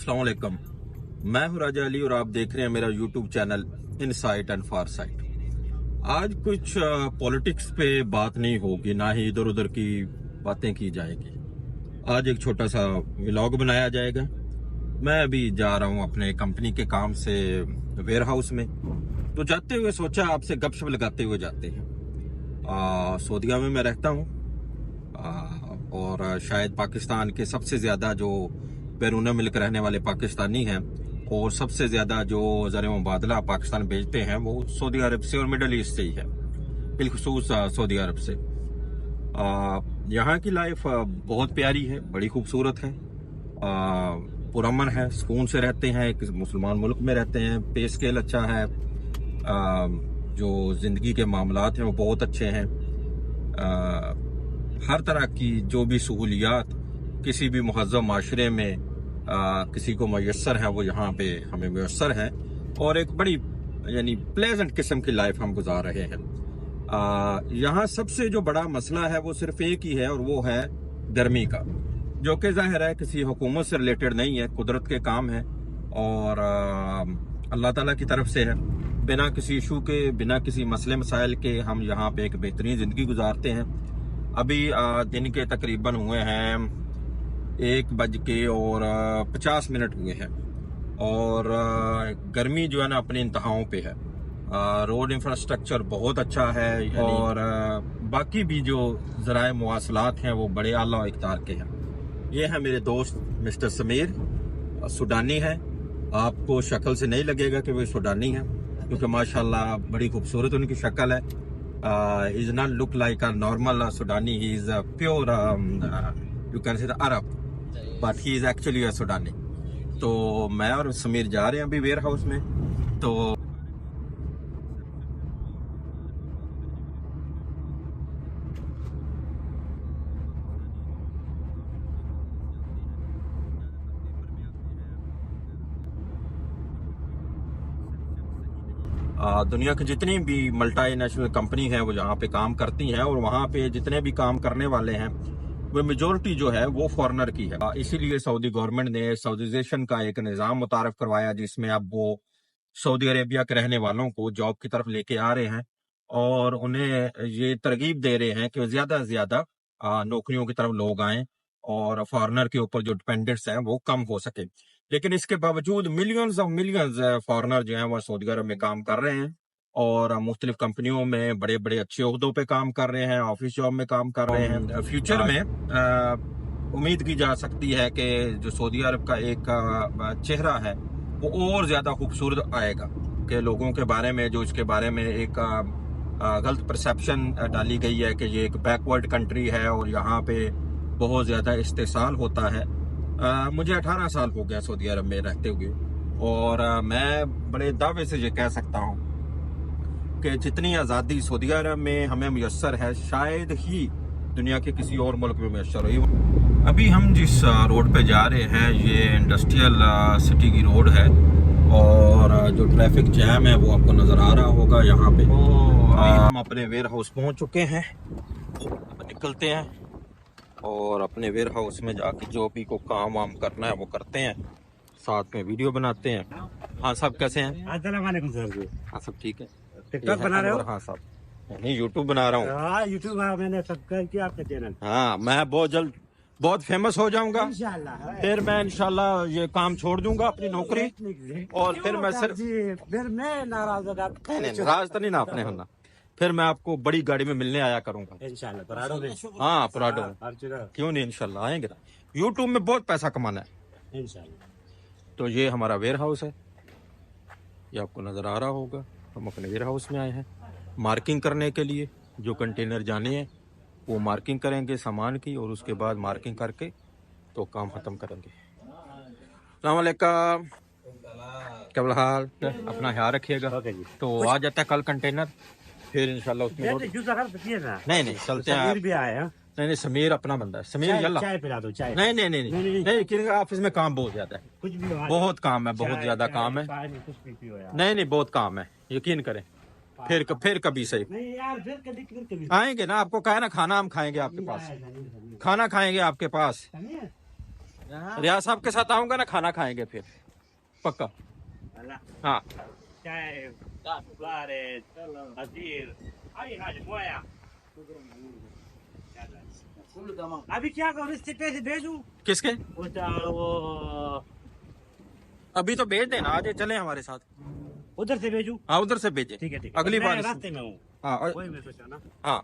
अस्सलाम वालेकुम। मैं हूं राजा अली और आप देख रहे हैं मेरा YouTube channel insight and far site. आज कुछ पॉलिटिक्स पे बात नहीं होगी, ना ही इधर उधर की बातें की जाएगी। आज एक छोटा सा व्लॉग बनाया जाएगा। मैं अभी जा रहा हूं अपने कंपनी के काम से वेयर हाउस में, तो जाते हुए सोचा आपसे गपशप लगाते हुए जाते हैं। सऊदीया में मैं रहता हूं और शायद पाकिस्तान के सबसे ज़्यादा जो बैरून मुल्क रहने वाले पाकिस्तानी हैं और सबसे ज़्यादा जो ज़र मुबादला पाकिस्तान भेजते हैं वो सऊदी अरब से और मिडल ईस्ट से ही है, बिलखुसूस सऊदी अरब से। यहाँ की लाइफ बहुत प्यारी है, बड़ी खूबसूरत है, पुरअमन है, सुकून से रहते हैं। एक मुसलमान मुल्क में रहते हैं, पे स्केल अच्छा है, जो ज़िंदगी के मामलात हैं वो बहुत अच्छे हैं। हर तरह की जो भी सहूलियात किसी भी महज़्ज़ब माशरे में किसी को मैसर है वो यहाँ पे हमें मैसर है, और एक बड़ी यानी प्लेजेंट किस्म की लाइफ हम गुजार रहे हैं। यहाँ सबसे जो बड़ा मसला है वो सिर्फ एक ही है, और वो है गर्मी का, जो कि ज़ाहिर है किसी हुकूमत से रिलेटेड नहीं है, कुदरत के काम है और अल्लाह ताला की तरफ से है। बिना किसी इशू के, बिना किसी मसले मसाइल के हम यहाँ पे एक बेहतरीन ज़िंदगी गुजारते हैं। अभी दिन के तकरीबन हुए हैं 1:50 हुए हैं, और गर्मी जो है ना अपने इंतहाओं पे है। रोड इंफ्रास्ट्रक्चर बहुत अच्छा है, और बाकी भी जो ज़राए मवासलात हैं वो बड़े आला इक़्तिदार के हैं। ये है मेरे दोस्त मिस्टर समीर, सूडानी है। आपको शक्ल से नहीं लगेगा कि वो सूडानी है, क्योंकि माशाल्लाह बड़ी खूबसूरत उनकी शक्ल है। He does not look like a normal Sudani. He is a pure, you can say the Arab, but he is actually a Sudani. तो मैं और समीर जा रहे हैं अभी वेयर हाउस में। तो दुनिया की जितनी भी मल्टी नेशनल कंपनी है वो यहाँ पे काम करती हैं, और वहाँ पे जितने भी काम करने वाले हैं वो मेजोरिटी जो है वो फॉरेनर की है। इसीलिए सऊदी गवर्नमेंट ने सऊदीजेशन का एक निज़ाम मुतारफ करवाया, जिसमें अब वो सऊदी अरेबिया के रहने वालों को जॉब की तरफ लेके आ रहे हैं और उन्हें ये तरगीब दे रहे हैं कि ज़्यादा से ज़्यादा नौकरियों की तरफ लोग आएँ और फॉरेनर के ऊपर जो डिपेंडेंट्स हैं वो कम हो सके। लेकिन इसके बावजूद मिलियंस ऑफ मिलियंस फॉरेनर जो हैं वो सऊदी अरब में काम कर रहे हैं, और मुख्तलिफ कंपनियों में बड़े बड़े अच्छे ओहदों पे काम कर रहे हैं, ऑफिस जॉब में काम कर रहे हैं। फ्यूचर में उम्मीद की जा सकती है कि जो सऊदी अरब का एक चेहरा है वो और ज़्यादा खूबसूरत आएगा, कि लोगों के बारे में जो इसके बारे में एक गलत परसेप्शन डाली गई है कि ये एक बैकवर्ड कंट्री है और यहाँ पे बहुत ज़्यादा इस्तेसाल होता है। मुझे 18 साल हो गया सऊदी अरब में रहते हुए, और मैं बड़े दावे से ये कह सकता हूँ कि जितनी आज़ादी सऊदी अरब में हमें मैसर है शायद ही दुनिया के किसी और मुल्क में मैसर हो। अभी हम जिस रोड पे जा रहे हैं ये इंडस्ट्रियल सिटी की रोड है, और जो ट्रैफिक जैम है वो आपको नज़र आ रहा होगा यहाँ पे। अभी हम अपने वेयर हाउस पहुँच चुके हैं, निकलते हैं और अपने वेयर हाउस में जाके जो भी को काम वाम करना है वो करते हैं, साथ में वीडियो बनाते हैं। हाँ साहब, कैसे हैं? अस्सलाम वालेकुम सर जी। हाँ सब ठीक है। टिकटॉक बना रहे हो? हाँ साहब, नहीं यूट्यूब बना रहा हूँ। हाँ यूट्यूब मैंने सब्सक्राइब किया आपका चैनल। हाँ, मैं बहुत जल्द बहुत फेमस हो जाऊंगा इंशाल्लाह। फिर मैं इंशाल्लाह ये काम छोड़ दूंगा, अपनी नौकरी, और फिर मैं सिर्फ फिर मैं नाराज नाराज तो नहीं ना आपने होना, फिर मैं आपको बड़ी गाड़ी में मिलने आया करूंगा इंशाल्लाह। पराठों में हाँ पराठो, हर जगह क्यों नहीं, इंशाल्लाह आएंगे ना। यूट्यूब में बहुत पैसा कमाना है इंशाल्लाह। तो ये हमारा वेयर हाउस है, ये आपको नज़र आ रहा होगा। हम अपने वेयर हाउस में आए हैं मार्किंग करने के लिए। जो कंटेनर जाने हैं वो मार्किंग करेंगे सामान की, और उसके बाद मार्किंग करके तो काम ख़त्म करेंगे। अस्सलाम वालेकुम, क्या हाल? अपना ख्याल रखिएगा। तो आ जाता है कल कंटेनर, फिर इंशाल्लाह उसमें नहीं नहीं चलते हैं। भी आए हैं। नहीं समीर अपना बंदा है, समीर यल्ला चाय पिला दो। चाय नहीं नहीं नहीं नहीं नहीं, क्योंकि ऑफिस में काम बहुत ज्यादा है, कुछ भी हो, बहुत काम है, बहुत ज्यादा काम है। कुछ भी पियो यार। नहीं नहीं बहुत काम है, यकीन करें। फिर कभी सही नहीं यार, फिर कभी आएंगे ना, आपको कहा ना खाना हम खाएंगे आपके पास, खाना खाएंगे आपके पास। रियाज साहब के साथ आऊंगा ना, खाना खाएंगे फिर पक्का। अल्लाह हाँ चाय बारे अजीर आई हाज मोया अभी क्या करूँ, इससे पैसे भेजूं किसके? वो अभी तो भेज देना, आज चले हमारे साथ। उधर से भेजूं? हाँ उधर से भेजे, ठीक है अगली मैं बार। रास्ते में हूँ, हाँ वही मैं सोचा ना। हाँ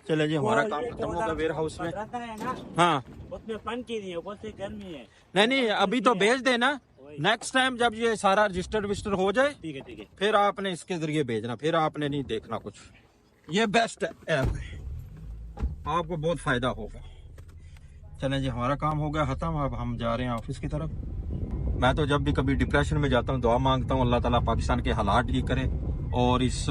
चले जी, हमारा काम ये खत्म होगा वेयर हाउस में। रहता है ना, हाँ उसमें पंखी नहीं है, बहुत सी गर्मी है। नहीं अभी तो भेज देना, नेक्स्ट टाइम जब ये सारा रजिस्टर विस्टर हो जाए ठीक है फिर आपने इसके जरिए भेजना, फिर आपने नहीं देखना कुछ। ये बेस्ट ऐप है, आपको बहुत फायदा होगा। चलें जी, हमारा काम हो गया खत्म, अब हम जा रहे हैं ऑफिस की तरफ। मैं तो जब भी कभी डिप्रेशन में जाता हूँ दुआ मांगता हूँ अल्लाह ताला पाकिस्तान के हालात ठीक करे और इस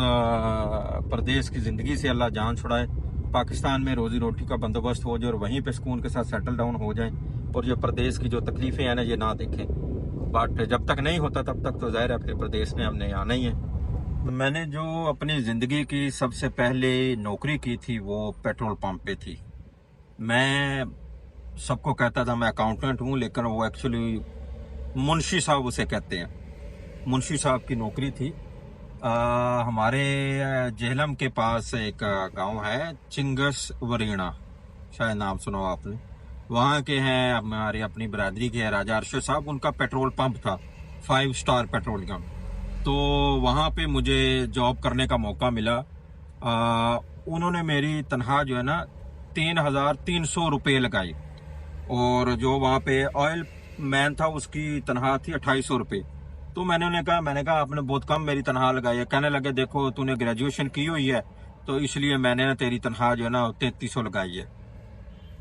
प्रदेश की ज़िंदगी से अल्लाह जान छुड़ाए, पाकिस्तान में रोज़ी रोटी का बंदोबस्त हो जाए और वहीं पे सुकून के साथ सेटल डाउन हो जाए और ये प्रदेश की जो तकलीफ़ें हैं ना ये ना देखें। बट जब तक नहीं होता तब तक तो ज़ाहिर है फिर प्रदेश में हमने आना ही है। मैंने जो अपनी ज़िंदगी की सबसे पहले नौकरी की थी वो पेट्रोल पंप पे थी। मैं सबको कहता था मैं अकाउंटेंट हूँ, लेकिन वो एक्चुअली मुंशी साहब उसे कहते हैं, मुंशी साहब की नौकरी थी। हमारे जेहलम के पास एक गांव है चिंगस वरीणा, शायद नाम सुना हो आपने, वहाँ के हैं हमारे अपनी बरादरी के हैं राजा अरशद साहब, उनका पेट्रोल पंप था 5 स्टार पेट्रोलियम। तो वहाँ पे मुझे जॉब करने का मौका मिला। उन्होंने मेरी तनख्वाह जो है ना 3,300 रुपये लगाई और जो वहाँ पे ऑयल मैन था उसकी तनख्वाह थी 2,800 रुपये। तो मैंने कहा आपने बहुत कम मेरी तनख्वाह लगाई है। कहने लगे देखो तूने ग्रेजुएशन की हुई है तो इसलिए मैंने ना तेरी तनख्वाह जो है ना 3,300 लगाई है।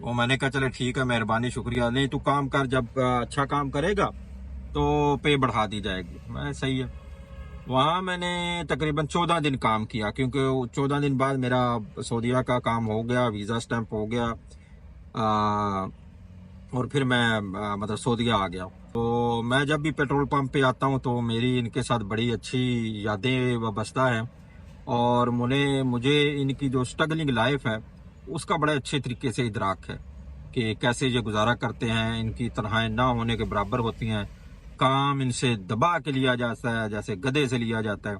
वो मैंने कहा चले ठीक है, मेहरबानी शुक्रिया, नहीं तू काम कर, जब अच्छा काम करेगा तो पे बढ़ा दी जाएगी। मैं सही है। वहाँ मैंने तकरीबन 14 दिन काम किया, क्योंकि 14 दिन बाद मेरा सऊदीया का काम हो गया, वीज़ा स्टैंप हो गया और फिर मैं मतलब सऊदीया आ गया। तो मैं जब भी पेट्रोल पंप पे आता हूँ तो मेरी इनके साथ बड़ी अच्छी यादें वाबस्ता है और मुझे इनकी जो स्ट्रगलिंग लाइफ है उसका बड़े अच्छे तरीके से इदराक है कि कैसे ये गुजारा करते हैं। इनकी तनख्वाहें ना होने के बराबर होती हैं, काम इनसे दबा के लिया जाता है जैसे गधे से लिया जाता है,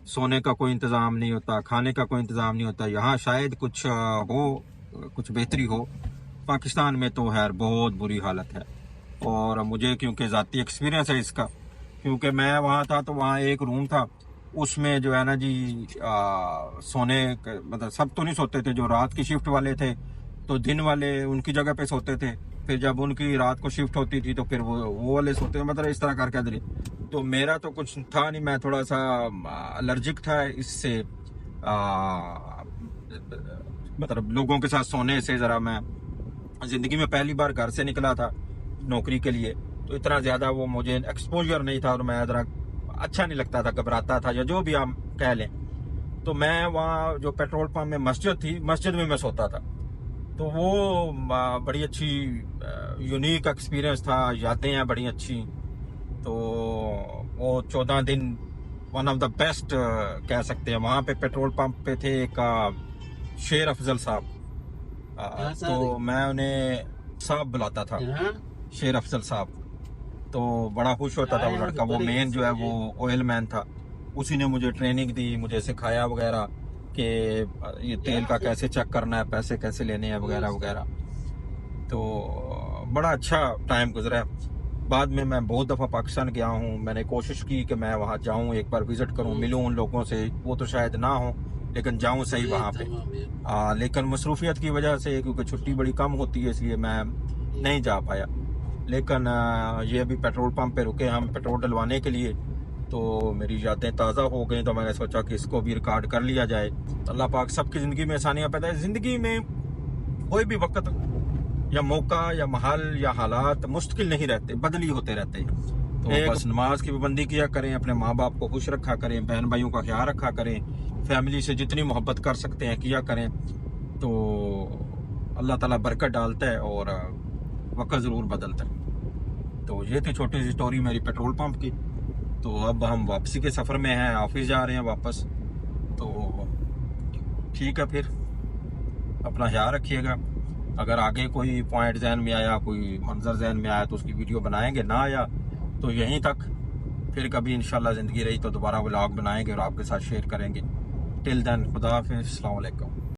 सोने का कोई इंतज़ाम नहीं होता, खाने का कोई इंतज़ाम नहीं होता। यहाँ शायद कुछ कुछ बेहतरी हो, पाकिस्तान में तो खैर बहुत बुरी हालत है। और मुझे क्योंकि ज़ाती एक्सपीरियंस है इसका, क्योंकि मैं वहाँ था तो वहाँ एक रूम था, उसमें जो है ना जी सोने मतलब सब तो नहीं सोते थे, जो रात की शिफ्ट वाले थे तो दिन वाले उनकी जगह पे सोते थे, फिर जब उनकी रात को शिफ्ट होती थी तो फिर वो वाले सोते थे, मतलब इस तरह करके दिले। तो मेरा तो कुछ था नहीं, मैं थोड़ा सा एलर्जिक था इससे, मतलब लोगों के साथ सोने से ज़रा। मैं ज़िंदगी में पहली बार घर से निकला था नौकरी के लिए, तो इतना ज़्यादा वो मुझे एक्सपोजर नहीं था और मैं ज़रा अच्छा नहीं लगता था, घबराता था या जो भी आप कह लें। तो मैं वहाँ जो पेट्रोल पंप में मस्जिद थी, मस्जिद में मैं सोता था। तो वो बड़ी अच्छी यूनिक एक्सपीरियंस था, यादें हैं बड़ी अच्छी। तो वो 14 दिन वन ऑफ द बेस्ट कह सकते हैं। वहाँ पे पेट्रोल पंप पे थे एक शेर अफजल साहब, तो मैं उन्हें साहब बुलाता था, शेर अफजल साहब। तो बड़ा खुश होता था वो लड़का, वो मेन जो है वो ऑयल मैन था, उसी ने मुझे ट्रेनिंग दी, मुझे सिखाया वगैरह कि ये तेल का कैसे चेक करना है, पैसे कैसे लेने हैं वगैरह वगैरह। तो बड़ा अच्छा टाइम गुजरा है। बाद में मैं बहुत दफ़ा पाकिस्तान गया हूँ, मैंने कोशिश की कि मैं वहाँ जाऊँ, एक बार विज़िट करूँ, मिलूँ उन लोगों से, वो तो शायद ना हो लेकिन जाऊँ सही वहाँ पे। लेकिन मसरूफियत की वजह से, क्योंकि छुट्टी बड़ी कम होती है, इसलिए मैं नहीं जा पाया। लेकिन ये अभी पेट्रोल पंप पे रुके हम पेट्रोल डलवाने के लिए, तो मेरी यादें ताज़ा हो गई, तो मैंने सोचा कि इसको भी रिकॉर्ड कर लिया जाए। अल्लाह पाक सबकी ज़िंदगी में आसानियाँ पैदा है। ज़िंदगी में कोई भी वक्त या मौका या महल या हालात मुश्किल नहीं रहते, बदली होते रहते हैं। तो बस नमाज की पाबंदी किया करें, अपने माँ बाप को खुश रखा करें, बहन भाइयों का ख्याल रखा करें, फैमिली से जितनी मोहब्बत कर सकते हैं किया करें, तो अल्लाह ताला बरकत डालता है और वक्त ज़रूर बदलता है। तो ये थी छोटी सी स्टोरी मेरी पेट्रोल पंप की। तो अब हम वापसी के सफ़र में हैं, ऑफिस जा रहे हैं वापस। तो ठीक है, फिर अपना ख्याल रखिएगा अगर आगे कोई पॉइंट जहन में आया, कोई मंजर जहन में आया तो उसकी वीडियो बनाएंगे, ना आया तो यहीं तक। फिर कभी इंशाल्लाह ज़िंदगी रही तो दोबारा व्लॉग बनाएंगे और आपके साथ शेयर करेंगे। टिल देन खुदा हाफिज़, अस्सलाम वालेकुम।